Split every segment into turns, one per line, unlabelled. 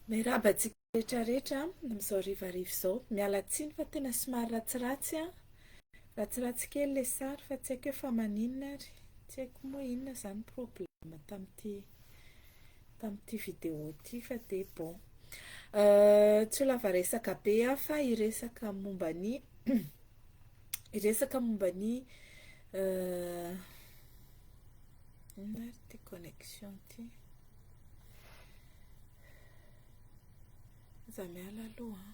Mirabantsika rehetrarehetra amin'izao hariva izao. Miala tsiny fa tena somary ratsiratsy a. Ratsiratsy kely le sary fa tsy haiko hoe fa maninona ary. Tsy haiko moa inona zany problème tamin'ity vidéo ty fa de bon. Tsy ho lava resaka be a fa hiresaka momban'ny hiresaka momban'ny inona ary ty connexion ty. Za miala aloha.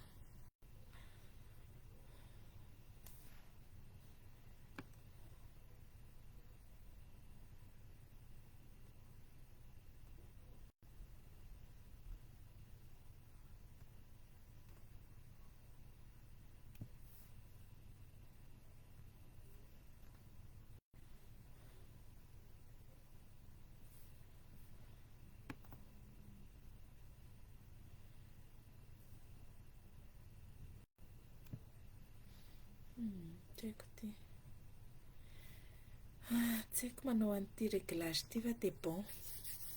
Tsy haiko ty. Tsy haiko manao an'ity réglage ty fa de bon.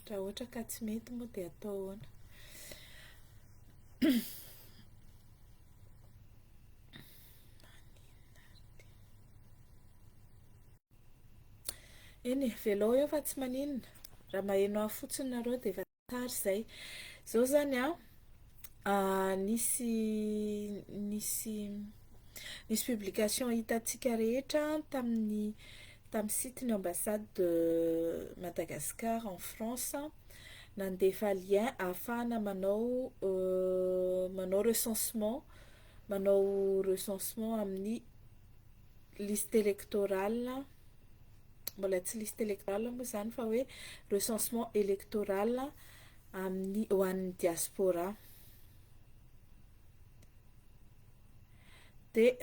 Raha ohatra ka tsy mety moa de atao ahoana. Eny velao eo fa tsy maninona. Raha maheno ahy fotsiny nareo de efa tara zay. Zao zany nisy publication hitantsika rehetra tamin'ny site-ny ambassade de Madagascar en France. Nandefa lien ahafahana manao recensement amin'ny liste électorale. Mbola tsy liste électorale moa zany fa hoe recensement électoral ho an'ny diaspora. De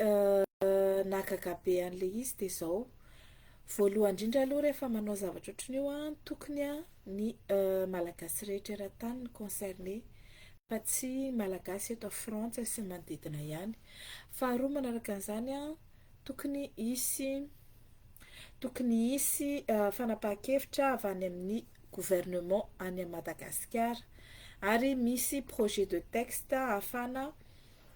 nahagaga be an'le izy de zao. Voalohany indrindra aloha rehefa manao zavatra ohatran'io tokony ny malagasy rehetra eran-tany ny concerné fa tsy malagasy eto Frantsa sy manodidina ihany. Faharoa manaraka an'izany tokony hisy fanapahan-kevitra avy any amin'ny gouvernement any Madagasikara ary misy projet de texte ahafahana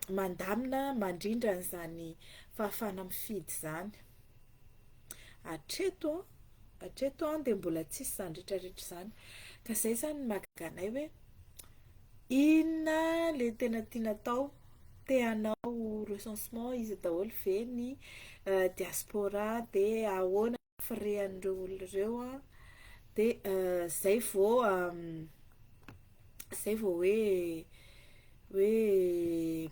mandamina mandrindra an'izany fahafahana mifidy zany. Hatreto de mbola tsisy zany rehetrarehetra zany. Ka zay zany mahagaga anay hoe inona le tena tiana atao, te hanao recensement izy daholo ve ny diaspora de ahoana firehan'ireo olona ireo de zay vao hoe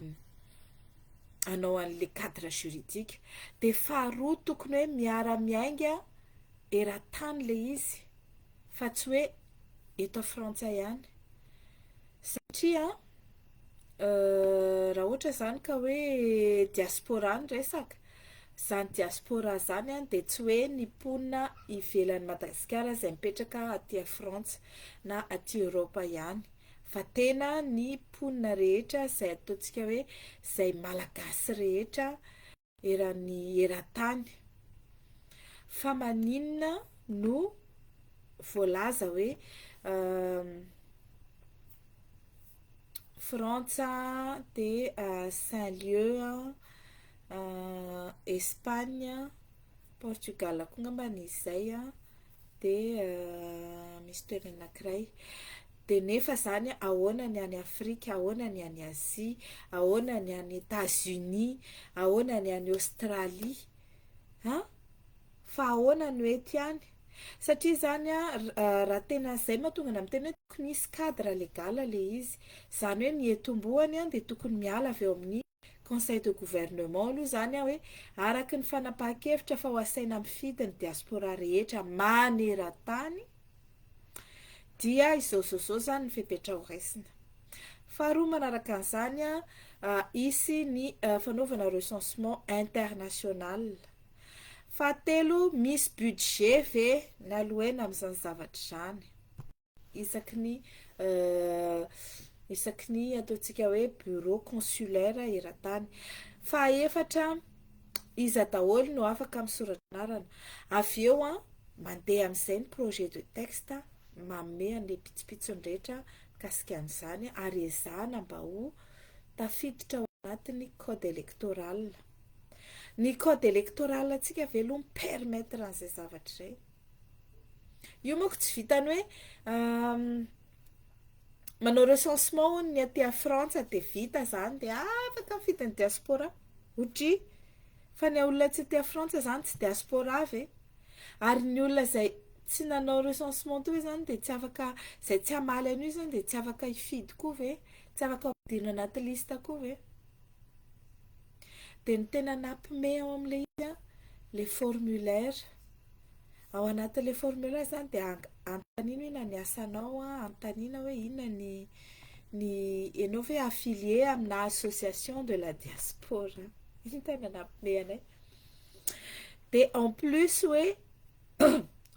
hanao an'le cadre juridique. De faharoa tokony hoe miara-miainga eran-tany le izy fa tsy hoe eto Frantsa ihany satria raha ohatra zany ka hoe diaspora ny resaka, zany diaspora zany de tsy hoe ny mponina ivelan'ny Madagasikara izay mipetraka aty Frantsa na aty Europa ihany fa tena ny mponina rehetra izay ataontsika hoe izay malagasy rehetra eran-tany. Fa maninona no voalaza hoe Frantsa de Saint-Lieu, Espagne, Portugal koa ngambany izay de misy toerana anankiray. De nefa zany ahoana ny any Afrika, ahoana ny any Asia, ahoana ny any États-Unis, ahoana ny any Australie, fa ahoana no eto ihany. Satria zany raha tena zay mahatonga ana miteny hoe tokony hisy cadre légal le izy. Zany hoe ny etombohany de tokony miala avy eo amin'ny conseil de gouvernement aloha zany hoe araky ny fanapahan-kevitra fa ho asaina mifidy ny diaspora rehetra maneran-tany dia izao zany ny fepetra ho raisina. Faharoa manaraka an'izany hisy ny fanaovana recensement international. Fahatelo misy budget ve nalohena amin'izany zavatra zany. Isaky ny ataontsika hoe bureau consulaire eran-tany. Fahaefatra iza daholo no afaka misoratra anarana. Avy eo mandeha amin'izay ny projet de texte manome an'le pitsopitsony rehetra kasikan'izany ary ezahana mba ho tafiditra ao anatin'ny code électoral. Ny code électoral antsika velo mipermettre an'izay zavatra izay. Io moa tsy vitany hoe manao recensement ny aty Frantsa dia vita zany dia afaka mifidy ny diaspora. Otry fa ny olona tsy aty Frantsa zany tsy diaspora ve? Ary ny olona izay tsy nanao recensement toy zany dia tsy afaka, izay tsy hamaly an'io zany dia tsy afaka hifidy koa ve? Tsy afaka ampidirina anaty lista koa ve? Dia ny tena nampime ao amin'ilay izy le formulaire. Ao anatin'ilay formulaire zany dia antanina hoe na ny asanao, antanina hoe inona ny ianao ve affilié amina association de la diaspora. Iny tena nampime anay. Dia en plus hoe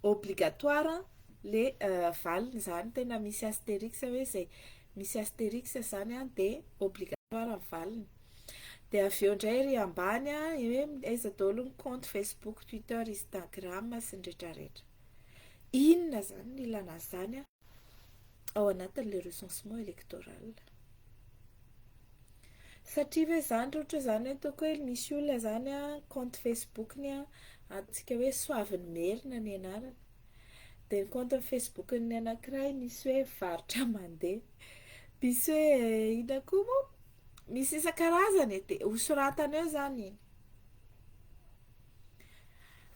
obligatoire le valiny zany, tena misy astérix hoe zay misy astérix zany dia obligatoire ny valiny. Dia avy eo indray ry ambany hoe aiza daholo ny compte Facebook, Twitter, Instagram sy ny rehetrarehetra. Inona zany ny ilana an'izany ao anatin'le recensement électoral. Satria hoe zany ohatra zany ataoko hoe misy olona zany compte Facebook-ny antsika hoe Soaviny Merina ny anarana. Dia ny compte Facebook-ny anankiray misy hoe varotra mandeha. Misy hoe inona koa moa? Misy isan-karazany dia hosoratana eo zany iny.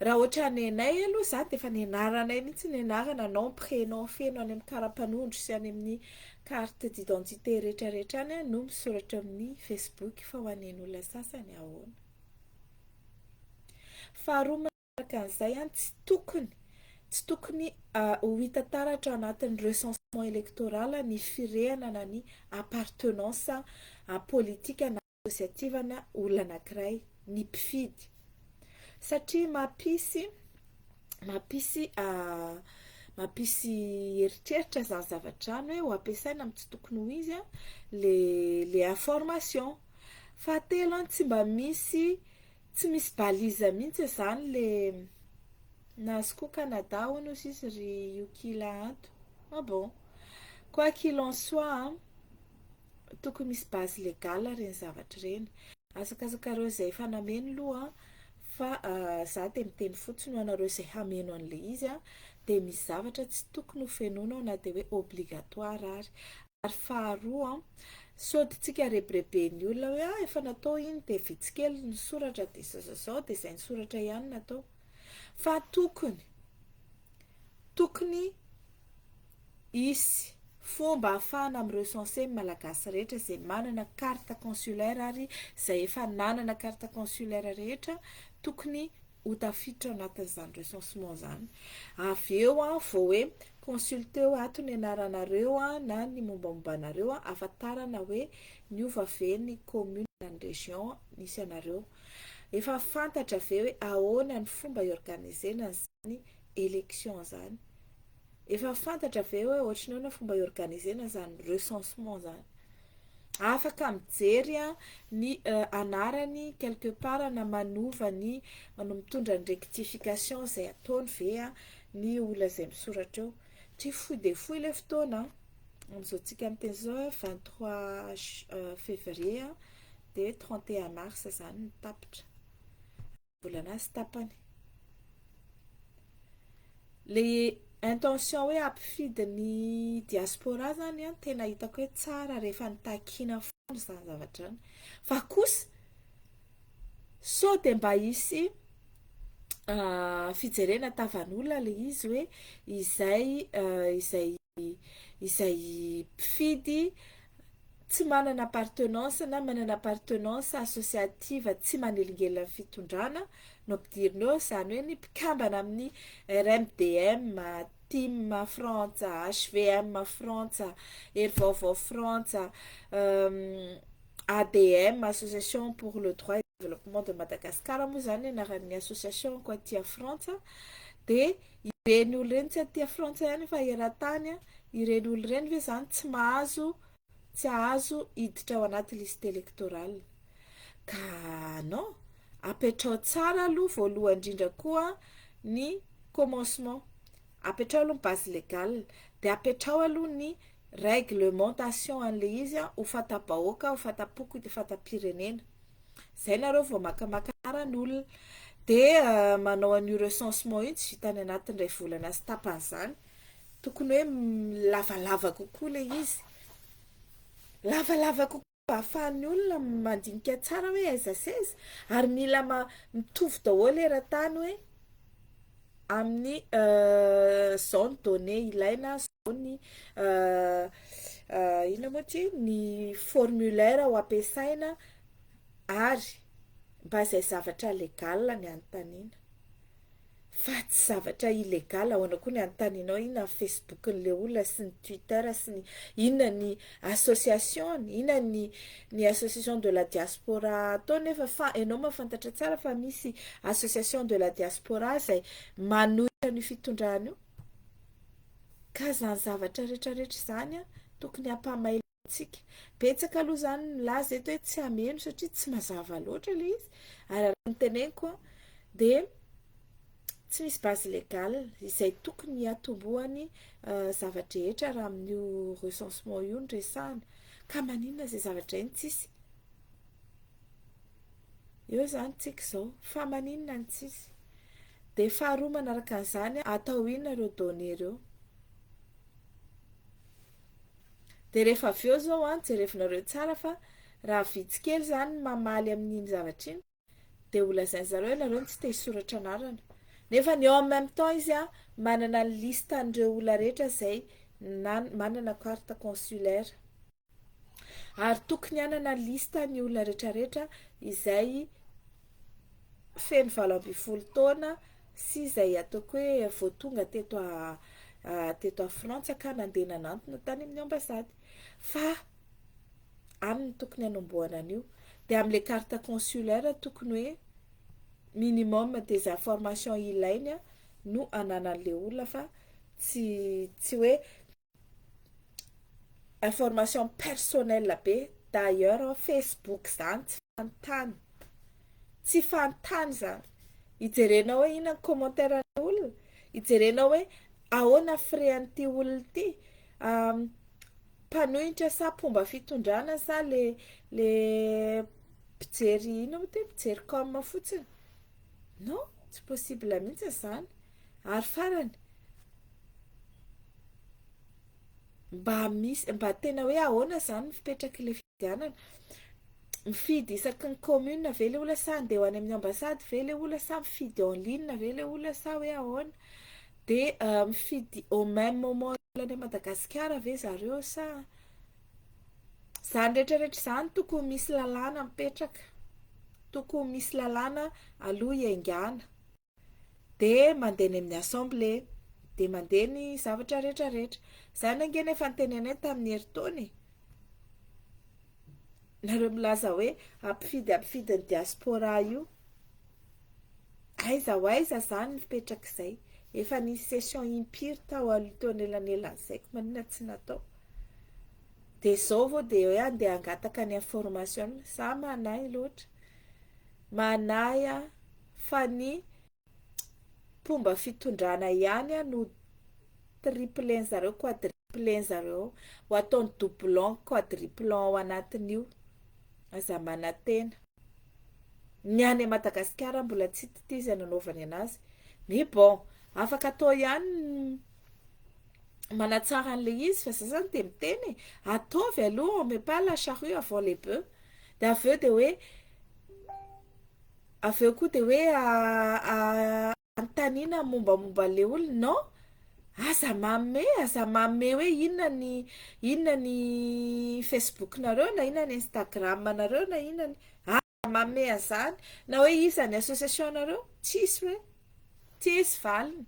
Raha ohatra ny anay aloha zany dia efa ny anaranay mihitsy ny anarana, nom, prénom, feno any amin'ny karapanondro sy any amin'ny carte d'identité rehetrarehetra any no misoratra amin'ny Facebook fa ho an'olona sasany ahoana. Faharoa manaraka an'izay tsy tokony ho hita taratra anatin'ny recensement électoral ny firenana na ny appartenance politika na associative na olona anankiray ny mpifidy. Satria mampisy eritreritra zany zavatra any hoe ho ampiasaina amin'ny tsy tokony ho izy le information. Fahatelo tsy misy baliza mihitsy zany le nahazo koa Canada hono izy ry Yukila Anto. Bon, quoi qu'il en soit, tokony misy base légale reny zavatra reny. Azakazaka reo izay efa nameno loha fa za dia miteny fotsiny ho anareo izay hameno an'le izy dia misy zavatra tsy tokony ho fenona na dia hoe obligatoire ary. Ary faharoa saodintsika rebrebeny olona hoe efa natao iny dia vitsikely ny soratra dia zao dia izay ny soratra ihany natao. Fa tokony hisy fomba ahafahana amin'ny recenser malagasy rehetra izay manana carte consulaire ary izay efa nanana carte consulaire rehetra tokony ho tafiditra anatin'izany recensement zany. Avy eo vao hoe consulteo ato ny anaranareo na ny mombamombanareo ahafantarana hoe niova ve ny commune na ny région nisy anareo. Efa fantatra ve hoe ahoana ny fomba iorganisena zany élection zany. Efa fantatra ve hoe ohatran'ny ahoana fomba iorganisena zany recensement zany. Afaka mijery ny anarany quelque part na manova ny mitondra ny rectification izay ataony ve ny olona izay misoratra eo. Tsy fohy dia fohy ilay fotoana. Amin'izao tsika miteny zao 23 février dia 31 mars zany ny tapitra. Volana sy tapany. Le intention hoe ampifidy ny diaspora zany tena hitako hoe tsara rehefa nitakiana foana zany zavatra any. Fa kosa sao dia mba hisy fijerena tavan'olona le izy hoe izay mpifidy tsy manana appartenance na manana appartenance associative tsy manelingelina fitondrana no ampidirina eo zany hoe ny mpikambana amin'ny RMDM, Team Frantsa, HVM Frantsa, Hery Vaovao Frantsa, ADM, Association pour le droit et le développement de Madagascar moa zany anaran'ny association ko aty Frantsa. Dia ireny olo ireny tsy aty Frantsa ihany fa eran-tany ireny olo ireny ve zany tsy azo hiditra ao anaty liste électorale. Ka non, apetrao tsara aloha voalohany indrindra koa ny commencement. Apetrao aloha ny base légale dia apetrao aloha ny réglementation an'le izy a ho fatabahoaka ho fatapoko de fatapirenena zay nareo vao makamaka aran'olona de manao an'io recensement io tsy vitany anatin'ny ray volana sy tapany zany tokony hoe lavalava kokoa le izy lavalava kokoa ahafahan'ny olona mandinika tsara hoe aiza saiza ary mila mitovy daholo eran-tany hoe amin'ny zone donnée ilaina zao ny ina moa ty ny formulaire ho ampiasaina ary mba zay zavatra legala ny anontaniana fa tsy zavatra illegala ahoana koa ny anontanianao inona ny Facebook n'le olona sy ny Twitter sy ny inona ny association inona ny association de la diaspora atao nefa ianao mahafantatra tsara fa misy association de la diaspora zay manohitra ny fitondrana io ka zany zavatra rehetrarehetra zany a tokony hampamailitsika betsaka aloha zany milaza eto hoe tsy hameno satria tsy mazava loatra le izy ary raha ny teneniko de tsy misy base légale izay tokony hatombohany zavatra rehetra raha amin'io recensement io ny resahana ka maninona zay zavatra iny tsisy eo zany tsika zao fa maninona ny tsisy de faharoa manaraka an'izany atao inona reo données reo de rehefa avy eo zao a jerevinareo tsara fa raha vitsikely zany mamaly amin'iny zavatra iny de ho lazainy zareo nareo tsy te hisoratra anarana nefa ny eo en même temps izy a manana ny liste an'ireo olona rehetra zay manana carte consulaire ary tokony hanana liste ny olona rehetrarehetra izay feno 20 taona sy izay ataoko hoe vao tonga teto a Frantsa ka nandeha nanantona tany amin'ny ambasady fa aminy tokony hanombohana an'io de amin'le carte consulaire tokony hoe minimum des informations ilainy no ananan'le olona fa tsy hoe information personnelle be d'ailleurs Facebook zany tsy fantany zany ijerenao hoe inona ny commentaire ny olona ijerenao hoe ahoana frais-an'ity olona ity mpanohitra sa mpomba fitondrana sa le mpijery ino moa ty mpijery com fotsiny non tsy possible mihitsy zany ary farany mba tena hoe ahoana zany mipetraky le fidianana mifidy isaky ny commune ve le olona sa andeha ho any amin'ny ambasady ve le olona sa mifidy en ligne ve le olona sa hoe ahoana de mifidy au même moment any Madagasikara ve zareo sa zany rehetrarehetra zany tokony misy lalàna mipetraka tokony misy lalàna aloha hiaingana de mandeha ny amin'ny assemblée de mandeha ny zavatra rehetrarehetra zany angena efa nitenenay tamin'ny herintaona nareo milaza hoe ampifidy ny diaspora io aiza zany mipetraka izay efa nisy session impiry tao alohan'ny elanelan'zaiko maninona tsy natao de zao vao de hoe andeha hangataka ny information za manahy loatra manahy fa ny fomba fitondrana ihany no triplen zareo quadriplen zareo ho ataony doublon quadriplon ao anatin'io aza manantena ny any Madagasikara mbola tsy titizy nanaovany anazy mais bon afaka atao ihany manatsara an'le izy fa zany de miteny ataovy aloha on met pas la charrue avant les bœufs de aveo de hoe aveo koa de hoe antanina mombamomba le olona non aza mame hoe inona ny Facebook nareo na inona ny Instagram nareo na inona ny mame azany na hoe iza ny association nareo tsisy hoe tsisy valiny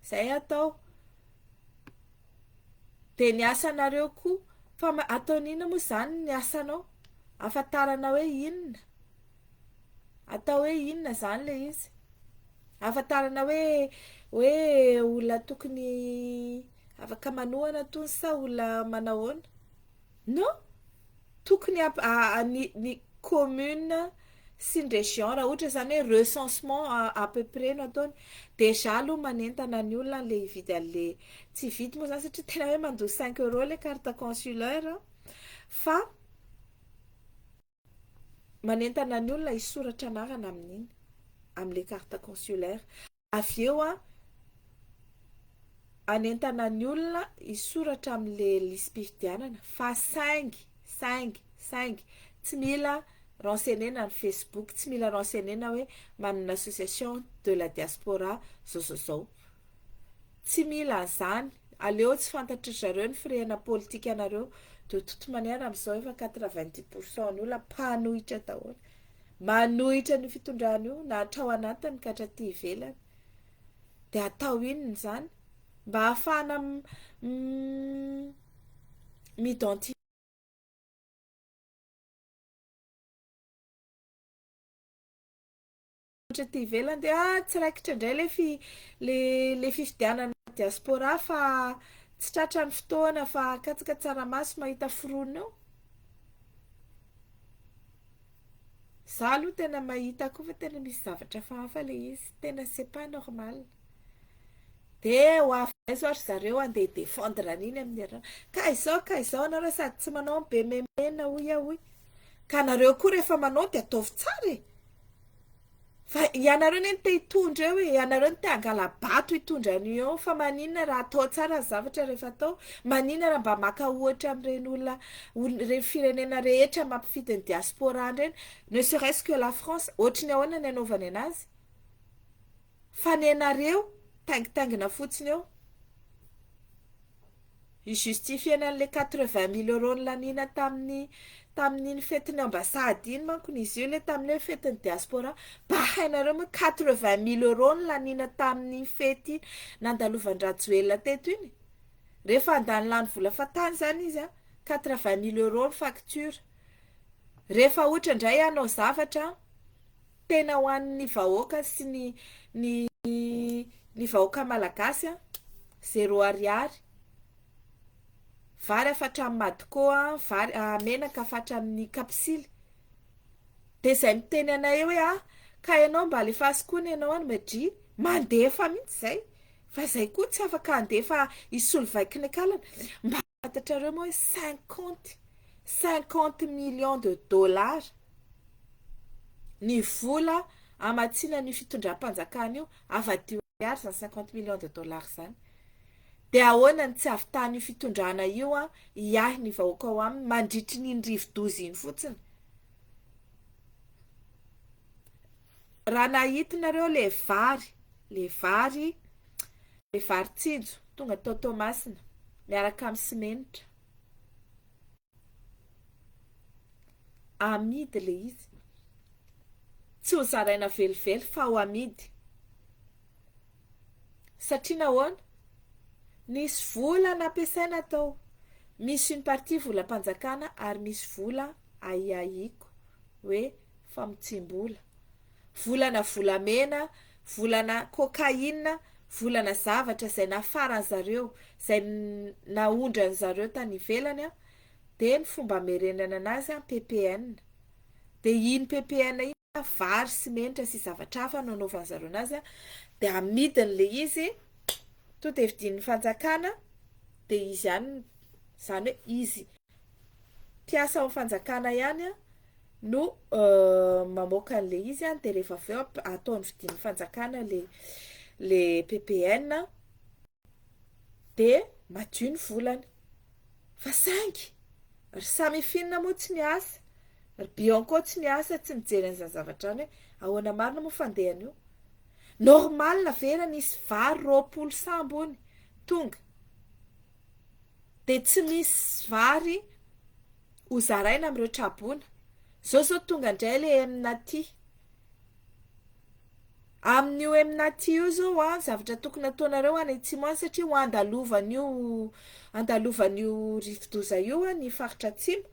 zay atao de ny asanareo koa fa ataon'ina moa zany ny asanao afantarana hoe inona atao hoe inona zany le izy afantarana hoe olona tokony afaka manohana tony sa olona manahoana non tokony ny commune sy ny région raha ohatra zany hoe recensement à peu près no ataony déjà aloha manentana ny olona le hividy an'le tsy vidy moa zany satria tena hoe mandoa 5 € le carte consulaire fa manentana ny olona hisoratra anarana amin'iny amin'le carte consulaire avy eo anentana ny olona hisoratra amin'le lisam-pifidianana fa saingy tsy mila renseignena ny Facebook, tsy mila renseignena hoe manana association de la diaspora zao tsy mila an'izany aleo tsy fantatry zareo ny firena politika anareo de toute manière amin'izao efa 90% ny olona mpanohitra daholo manohitra ny fitondrana io na atao anatiny ka hatraty ivelany de atao inona zany mba ahafahana m'identifie hatraty ivelany de tsiraikitra indray le fifidianana diaspora fa tsy tratra ny fotoana fa katsaka tsaramaso mahita foronina eo. Za aloha tena mahita koa fa tena misy zavatra hafa le izy tena c'est pas normal de ho avy ohatra zareo andeha défendre an'iny amin'ny raha ka izao anareo sady tsy manao be memena hoy ka nareo koa rehefa manao de ataovy tsara e fa ianareo neny te hitondra eo e ianareo ny te hangala bato hitondra an'io eo fa maninona raha atao tsara ny zavatra rehefa atao maninona raha mba maka ohatra amin'ireny olona reny firenena rehetra mampifidy ny diaspora reny ne serait-ce que la France ohatry ny ahoana ny anaovany anazy fa ny anareo taingitaingina fotsiny eo ijustifiena an'le 80 000 € nylaniana tamin'iny fetin'ny ambasady iny mankony izy io le tamin'le fetin'ny diaspora mba hainareo moa 80 000 € nylaniana tamin'ny fety iny nandalovan'ny-Rajoelina teto iny rehefa andany lany vola fatany zany izy 80 000 € ny facture rehefa ohatra indray anao zavatra tena ho an'ny vahoaka sy ny vahoaka malagasy 0 ariary vary afatra amin'ny madikoa vary menaka afatra amin'ny kapisily de zay miteny anay hoe ka ianao mba alefaso koa ny ianao any madry mandefa mihitsy zay fa zay koa tsy afaka andefa isolo vaikiny akalana mba fantatrareo moa hoe 50 millions de dollars ny vola amatsiana ny fitondram-panjakana io avadio ariary zany 50 millions de dollars zany de ahoana ny tsy ahavitany io fitondrana io iahy ny vahoaka ao aminy mandritry ny rivo-doza iny fotsiny raha nahitinareo le vary tsinjo tonga tao Tomasina miaraka amin'ny simenitra amidy le izy tsy ho zaraina velively fa ho amidy satria nahoana nisy vola nampiasaina tao misy une partie vola mpanjakana ary misy vola aiaiko hoe famotsim-bola volana volamena volana cocaïne volana zavatra zay nafarany zareo zay naondrany zareo tany ivelany de ny fomba merenana anazy PPN de iny PPN iny vary simenitra sy zavatra hafa nanaovany zareo anazy de amidiny le izy to de vidin'ny fanjakana de izy ihany zany hoe izy mpiasa ao fanjakana ihany no mamoaka an'le izy de rehefa avy eo ataony vidin'ny fanjakana le PPN de madio ny volany fa saingy ry samy finina moa tsy miasa ry Bianco tsy miasa tsy mijery an'izany zavatra any hoe ahoana marina moa fandehany io normal na vera nisy vary 20 sambony tonga de tsy misy vary ho zaraina amin'ireo trabona zao tonga indray le amin'io amin'aty io zao zavatra tokony ataonareo any atsimo any satria ho andalovan'io rivo-doza io ny faritra atsimo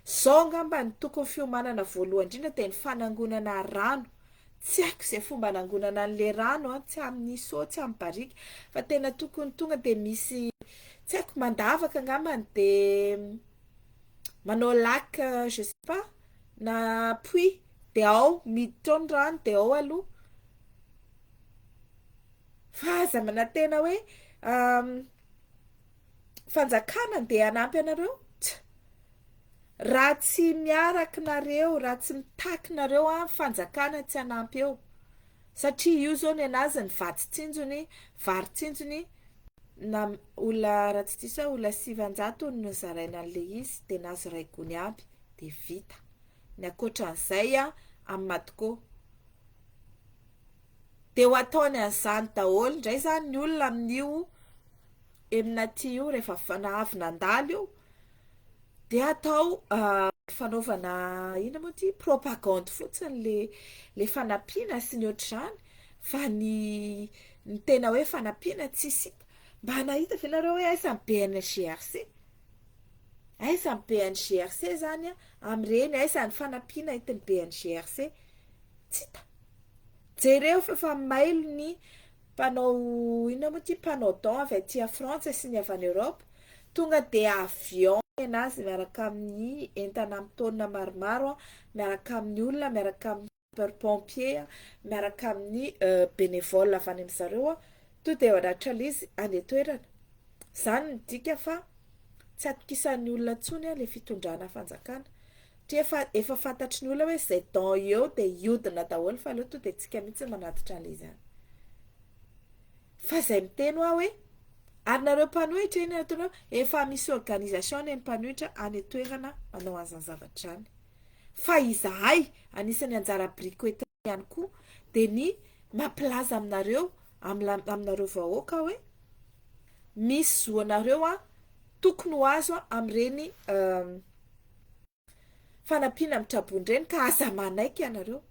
zao angamba ny tokony fiomanana voalohany indrindra de ny fanangonana rano tsy haiko izay fomba anangonana an'le rano tsy amin'ny so tsy amin'ny barika fa tena tokony tonga de misy tsy haiko mandavaka angambany de manao lac je sais pas na puits de ao miditra ao ny rano de ao aloha. Fa aza manantena hoe fanjakana andeha hanampy anareo raha tsy miarakinareo, raha tsy mitakinareo a fanjakana tsy hanampy eo satria io zao ny anazy ny vatsin-tsinjony varin-tsinjony na olona raha tsy diso olona 700 no zaraina an'le izy de nazy ray gony aby de vita. Ny ankoatran'izay a amin'ny Madocô de ho ataony an'izany daholo indray zany ny olona amin'io eminaty io rehefa avy nandalo io de atao fanaovana ina moa ty propagande fotsiny le fanampiana sy ny ohatr'izany fa ny tena hoe fanampiana tsisy hita. Mba nahita ve nareo hoe aiza ny BNGRC? Aiza ny BNGRC zany a amin'ireny, aiza ny fanampiana entin'ny BNGRC? Tsy hita. Jereo fa mailo ny mpanao ina moa ty mpanao don avy aty Frantsa sy ny avy any Europe tonga de avion anazy miaraka amin'ny entana amin'ny taonina maromaro, miaraka amin'ny olona, miaraka amin'ny super-pompier, miaraka amin'ny bénévole avy any amin'zareo to de manatra izy any toerana. Zany ny dika fa tsy atokisan'ny olona intsony le fitondrana fanjakana. Efa fantatry ny olona hoe zay don eo de iodina daholo fa aloha to de tsika mihitsy manatitra an'le zany. Fa zay miteny hoe ary nareo mpanohitra iny atonao efa misy organisation ny mpanohitra any toerana manao an'izany zavatra zany. Fa izahay anisany anjara briquet ihany koa de ny mampilaza aminareo aminareo vahoaka hoe misy zoanareo a tokony ho azo amin'ireny fanampiana mitrabony ireny ka aza manaiky ianareo.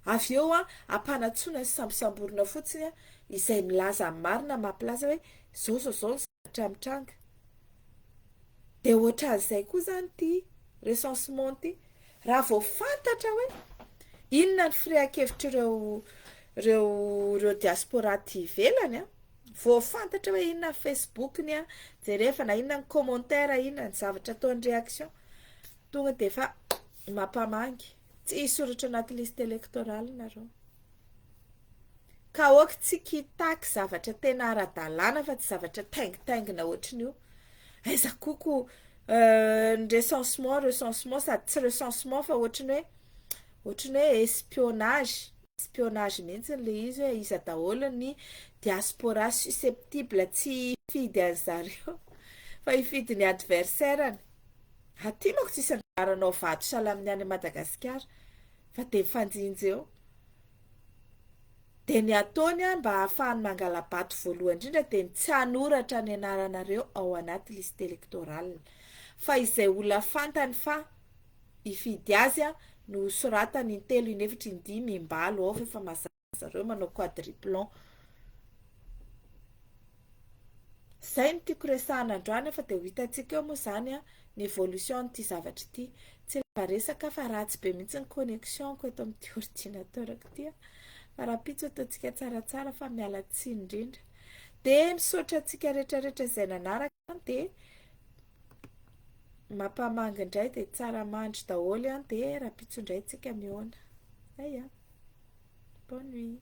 Avy eo a ampanatsoina sy sambosamborina fotsiny izay milaza marina mampilaza hoe zao zavatra mitranga. De ohatran'izay koa zany ty recensement ty raha vao fantatra hoe inona ny firehan-kevitr'ireo reo diaspora ty ivelany a, vao fantatra hoe inona ny Facebook-ny a jerefa na inona ny commentaire, inona ny zavatra ataon'ny réaction tonga de fa mampamangy tsy hisoratra anaty liste électorale nareo. Ka oaka tsy kitaky zavatra tena ara-dalàna fa tsy zavatra taingitaingina ohatrin'io. Aiza koko ny recensement sady tsy recensement fa ohatriny hoe espionnage mihitsy le izy hoe iza daholo ny diaspora susceptible tsy hifidy an'zareo fa hifidy ny adversaireny. Aty manko tsisy anjaranao vato sahala amin'ny any Madagasikara fa de mifanjinjy eo. De ny ataony mba ahafahany mangala-bato voalohany indrindra de tsy hanoratra ny anaranareo ao anaty liste électorale fa izay olona fantany fa hifidy azy no soratany 3, 4, 5 mimbalo ao fa mazava zareo manao quadriplon. Zay no tiako resahana androany fa de ho hitantsika eo moa zany ny évolution ty zavatra ty. Tsy lava resaka fa ratsy be mihitsy ny connexion-ko eto amin'ity ordinateur-ko ty fa rapitso ataontsika tsaratsara fa miala tsiny indrindra. De misaotra antsika rehetrarehetra izay nanaraka de mampamangy indray de tsara mandry daholo de rapitso indray tsika mihoana. Zay bonne nuit.